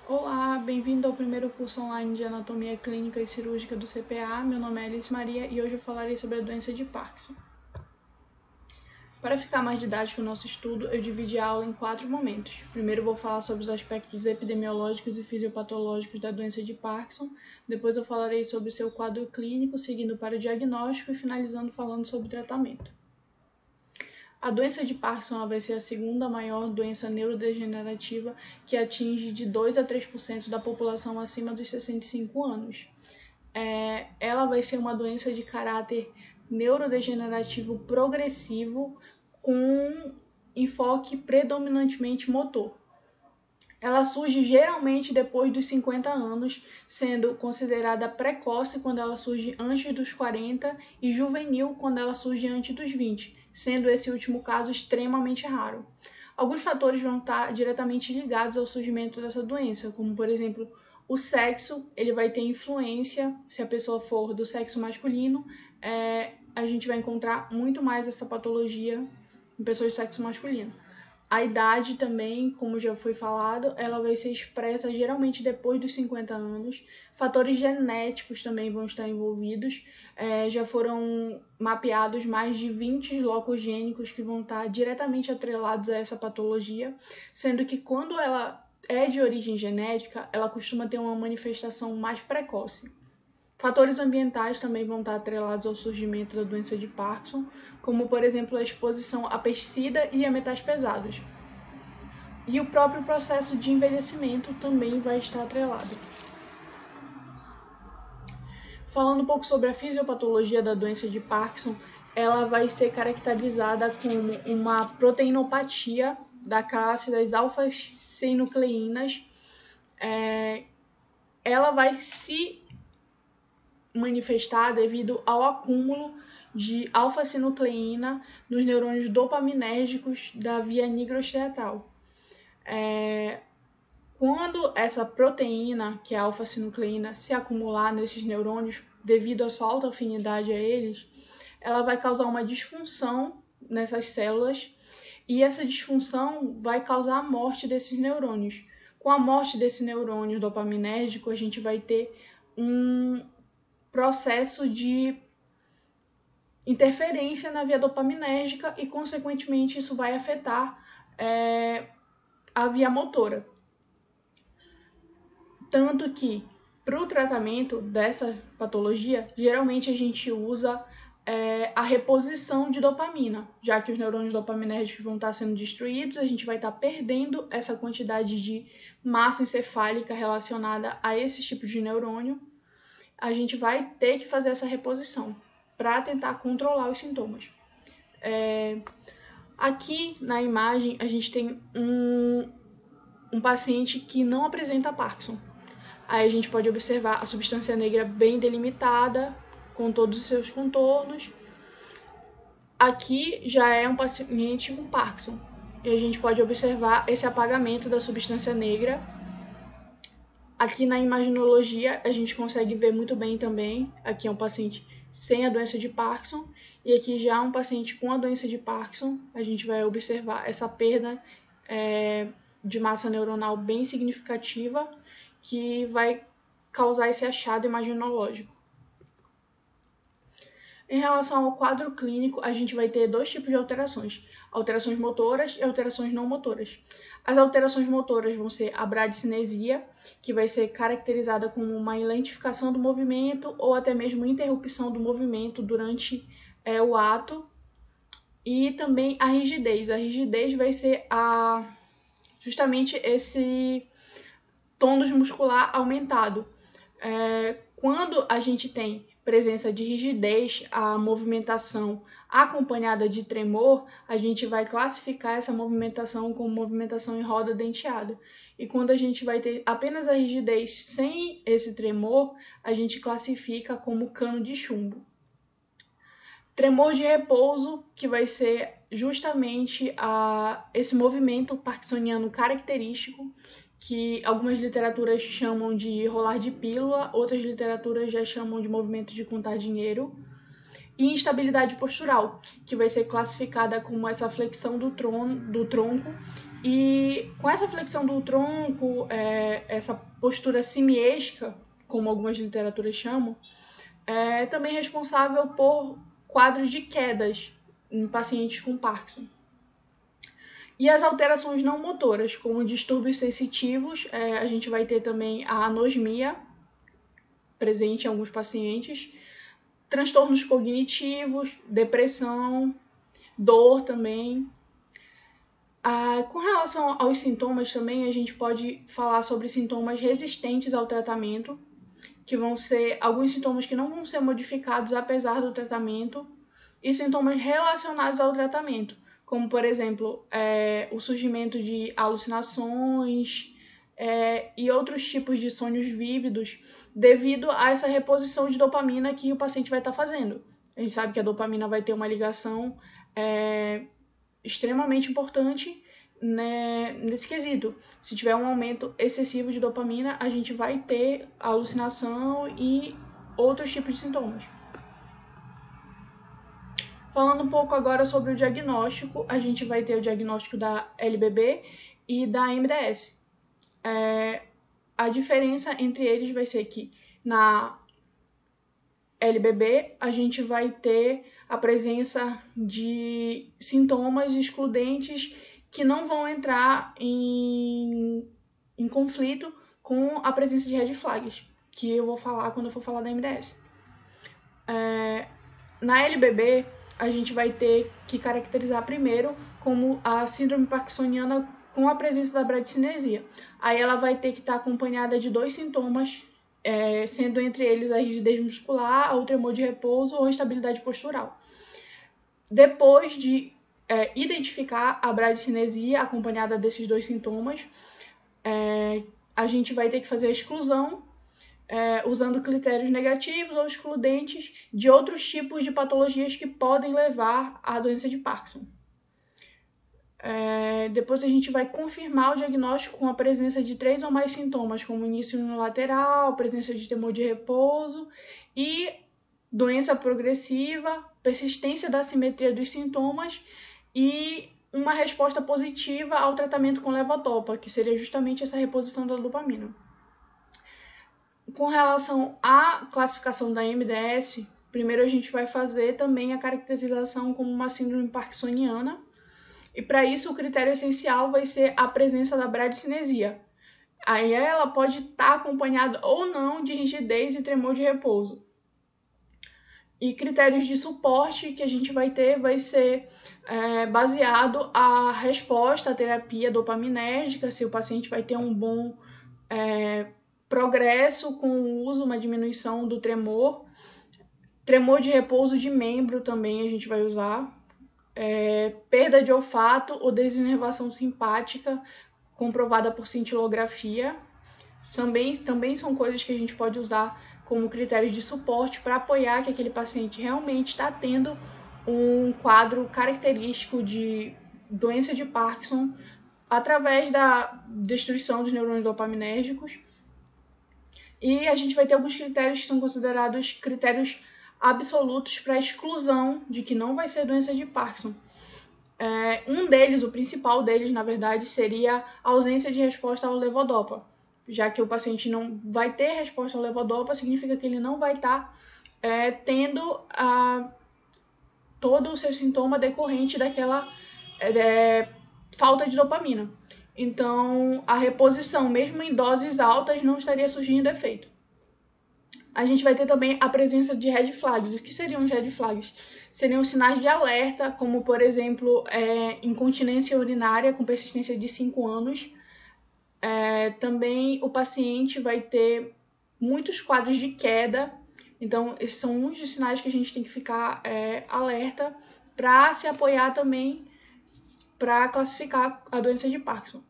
Olá, bem-vindo ao primeiro curso online de Anatomia Clínica e Cirúrgica do CPA. Meu nome é Alice Maria e hoje eu falarei sobre a doença de Parkinson. Para ficar mais didático o nosso estudo, eu dividi a aula em 4 momentos. Primeiro eu vou falar sobre os aspectos epidemiológicos e fisiopatológicos da doença de Parkinson, depois eu falarei sobre o seu quadro clínico, seguindo para o diagnóstico e finalizando falando sobre o tratamento. A doença de Parkinson vai ser a segunda maior doença neurodegenerativa que atinge de 2 a 3% da população acima dos 65 anos. Ela vai ser uma doença de caráter neurodegenerativo progressivo com enfoque predominantemente motor. Ela surge geralmente depois dos 50 anos, sendo considerada precoce quando ela surge antes dos 40 e juvenil quando ela surge antes dos 20, sendo esse último caso extremamente raro. Alguns fatores vão estar diretamente ligados ao surgimento dessa doença, como por exemplo, o sexo, ele vai ter influência, se a pessoa for do sexo masculino, a gente vai encontrar muito mais essa patologia em pessoas do sexo masculino. A idade também, como já foi falado, ela vai ser expressa geralmente depois dos 50 anos. Fatores genéticos também vão estar envolvidos. Já foram mapeados mais de 20 locos gênicos que vão estar diretamente atrelados a essa patologia, sendo que quando ela é de origem genética, ela costuma ter uma manifestação mais precoce. Fatores ambientais também vão estar atrelados ao surgimento da doença de Parkinson, como, por exemplo, a exposição a pesticida e a metais pesados. E o próprio processo de envelhecimento também vai estar atrelado. Falando um pouco sobre a fisiopatologia da doença de Parkinson, ela vai ser caracterizada como uma proteinopatia da classe das alfa-sinucleínas. Ela vai se manifestar devido ao acúmulo de alfa-sinucleína nos neurônios dopaminérgicos da via nigrostriatal. Quando essa proteína, que é a alfa-sinucleína, se acumular nesses neurônios devido à sua alta afinidade a eles, ela vai causar uma disfunção nessas células e essa disfunção vai causar a morte desses neurônios. Com a morte desse neurônio dopaminérgico, a gente vai ter um processo de interferência na via dopaminérgica e, consequentemente, isso vai afetar a via motora. Tanto que, para o tratamento dessa patologia, geralmente a gente usa a reposição de dopamina, já que os neurônios dopaminérgicos vão estar sendo destruídos, a gente vai estar perdendo essa quantidade de massa encefálica relacionada a esses tipos de neurônio. A gente vai ter que fazer essa reposição para tentar controlar os sintomas. Aqui na imagem a gente tem um paciente que não apresenta Parkinson. Aí a gente pode observar a substância negra bem delimitada, com todos os seus contornos. Aqui já é um paciente com Parkinson. E a gente pode observar esse apagamento da substância negra. Aqui na imaginologia a gente consegue ver muito bem também. Aqui é um paciente sem a doença de Parkinson. E aqui já um paciente com a doença de Parkinson. A gente vai observar essa perda de massa neuronal bem significativa, que vai causar esse achado imaginológico. Em relação ao quadro clínico, a gente vai ter dois tipos de alterações motoras e alterações não motoras. As alterações motoras vão ser a bradicinesia, que vai ser caracterizada como uma lentificação do movimento ou até mesmo interrupção do movimento durante o ato, e também a rigidez. A rigidez vai ser justamente esse tônus muscular aumentado. Quando a gente tem presença de rigidez, a movimentação acompanhada de tremor, a gente vai classificar essa movimentação como movimentação em roda denteada. E quando a gente vai ter apenas a rigidez sem esse tremor, a gente classifica como cano de chumbo. Tremor de repouso, que vai ser justamente esse movimento parkinsoniano característico, que algumas literaturas chamam de rolar de pílula, outras literaturas já chamam de movimento de contar dinheiro. e instabilidade postural, que vai ser classificada como essa flexão do tronco. E com essa flexão do tronco, essa postura simiesca, como algumas literaturas chamam, é também responsável por quadros de quedas em pacientes com Parkinson. E as alterações não motoras, como distúrbios sensitivos, a gente vai ter também a anosmia, presente em alguns pacientes, transtornos cognitivos, depressão, dor também. Com relação aos sintomas também, a gente pode falar sobre sintomas resistentes ao tratamento, que vão ser alguns sintomas que não vão ser modificados apesar do tratamento, e sintomas relacionados ao tratamento, como, por exemplo, o surgimento de alucinações e outros tipos de sonhos vívidos, devido a essa reposição de dopamina que o paciente vai estar fazendo. A gente sabe que a dopamina vai ter uma ligação extremamente importante, né, nesse quesito. Se tiver um aumento excessivo de dopamina, a gente vai ter alucinação e outros tipos de sintomas. Falando um pouco agora sobre o diagnóstico, a gente vai ter o diagnóstico da LBB e da MDS. A diferença entre eles vai ser que na LBB a gente vai ter a presença de sintomas excludentes que não vão entrar em conflito com a presença de red flags, que eu vou falar quando eu for falar da MDS. Na LBB, a gente vai ter que caracterizar primeiro como a síndrome parkinsoniana com a presença da bradicinesia. Aí ela vai ter que estar acompanhada de 2 sintomas, sendo entre eles a rigidez muscular, o tremor de repouso ou a instabilidade postural. Depois de identificar a bradicinesia acompanhada desses 2 sintomas, a gente vai ter que fazer a exclusão usando critérios negativos ou excludentes de outros tipos de patologias que podem levar à doença de Parkinson. Depois a gente vai confirmar o diagnóstico com a presença de 3 ou mais sintomas, como início unilateral, presença de tremor de repouso e doença progressiva, persistência da assimetria dos sintomas e uma resposta positiva ao tratamento com levodopa, que seria justamente essa reposição da dopamina. Com relação à classificação da MDS, primeiro a gente vai fazer também a caracterização como uma síndrome parkinsoniana, e para isso o critério essencial vai ser a presença da bradicinesia. Aí ela pode estar acompanhada ou não de rigidez e tremor de repouso. E critérios de suporte que a gente vai ter vai ser baseado a resposta à terapia dopaminérgica, se o paciente vai ter um bom progresso com o uso, uma diminuição do tremor. Tremor de repouso de membro também a gente vai usar. Perda de olfato ou desinervação simpática comprovada por cintilografia. Também são coisas que a gente pode usar como critérios de suporte para apoiar que aquele paciente realmente está tendo um quadro característico de doença de Parkinson através da destruição dos neurônios dopaminérgicos. E a gente vai ter alguns critérios que são considerados critérios absolutos para a exclusão de que não vai ser doença de Parkinson. Um deles, o principal deles, na verdade, seria a ausência de resposta ao levodopa. Já que o paciente não vai ter resposta ao levodopa, significa que ele não vai estar tendo todo o seu sintoma decorrente daquela falta de dopamina. Então, a reposição, mesmo em doses altas, não estaria surgindo efeito. A gente vai ter também a presença de red flags. O que seriam os red flags? Seriam sinais de alerta, como, por exemplo, incontinência urinária com persistência de 5 anos. Também o paciente vai ter muitos quadros de queda. Então, esses são uns dos sinais que a gente tem que ficar alerta para se apoiar também para classificar a doença de Parkinson.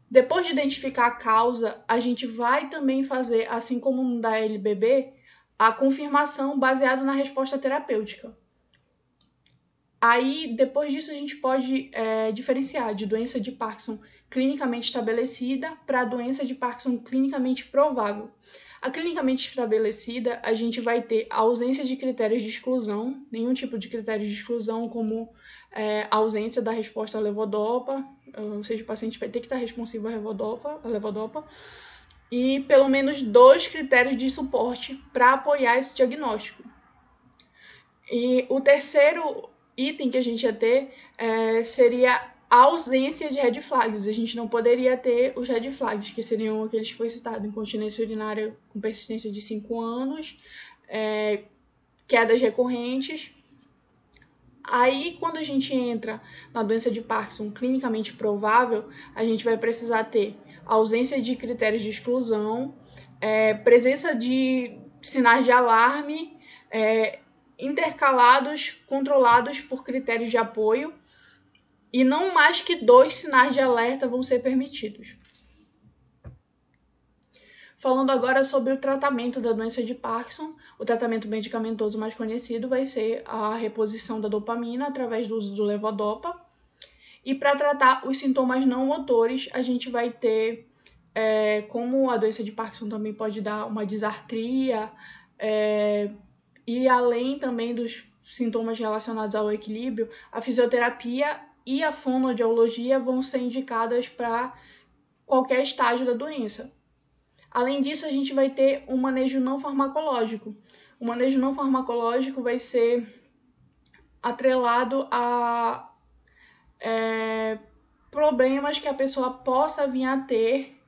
Depois de identificar a causa, a gente vai também fazer, assim como no da LBB, a confirmação baseada na resposta terapêutica. Aí, depois disso, a gente pode diferenciar de doença de Parkinson clinicamente estabelecida para doença de Parkinson clinicamente provável. A clinicamente estabelecida, a gente vai ter a ausência de critérios de exclusão, nenhum tipo de critério de exclusão, como a ausência da resposta à levodopa, ou seja, o paciente vai ter que estar responsivo à levodopa, e pelo menos 2 critérios de suporte para apoiar esse diagnóstico. E o terceiro item que a gente ia ter seria a ausência de red flags. A gente não poderia ter os red flags, que seriam aqueles que foi citado: incontinência urinária com persistência de 5 anos, quedas recorrentes. Aí, quando a gente entra na doença de Parkinson clinicamente provável, a gente vai precisar ter ausência de critérios de exclusão, presença de sinais de alarme, intercalados, controlados por critérios de apoio, e não mais que 2 sinais de alerta vão ser permitidos. Falando agora sobre o tratamento da doença de Parkinson, o tratamento medicamentoso mais conhecido vai ser a reposição da dopamina através do uso do levodopa. E para tratar os sintomas não motores, a gente vai ter, como a doença de Parkinson também pode dar uma disartria, e além também dos sintomas relacionados ao equilíbrio, a fisioterapia e a fonoaudiologia vão ser indicadas para qualquer estágio da doença. Além disso, a gente vai ter um manejo não farmacológico. O manejo não farmacológico vai ser atrelado a problemas que a pessoa possa vir a ter,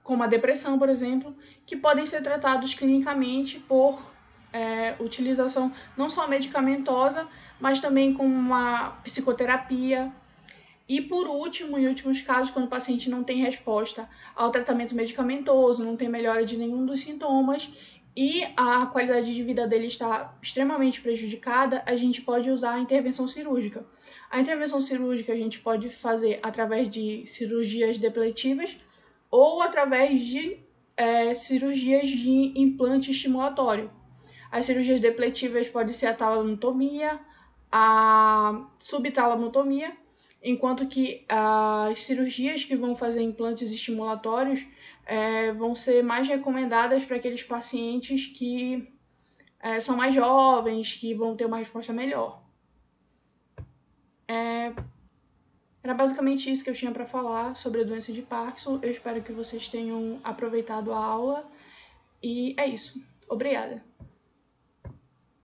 como a depressão, por exemplo, que podem ser tratados clinicamente por utilização não só medicamentosa, mas também com uma psicoterapia. E por último, em últimos casos, quando o paciente não tem resposta ao tratamento medicamentoso, não tem melhora de nenhum dos sintomas e a qualidade de vida dele está extremamente prejudicada, a gente pode usar a intervenção cirúrgica. A intervenção cirúrgica a gente pode fazer através de cirurgias depletivas ou através de cirurgias de implante estimulatório. As cirurgias depletivas podem ser a talamotomia, a subtalamotomia, enquanto que as cirurgias que vão fazer implantes estimulatórios vão ser mais recomendadas para aqueles pacientes que são mais jovens, que vão ter uma resposta melhor. Era basicamente isso que eu tinha para falar sobre a doença de Parkinson. Eu espero que vocês tenham aproveitado a aula. E é isso. Obrigada!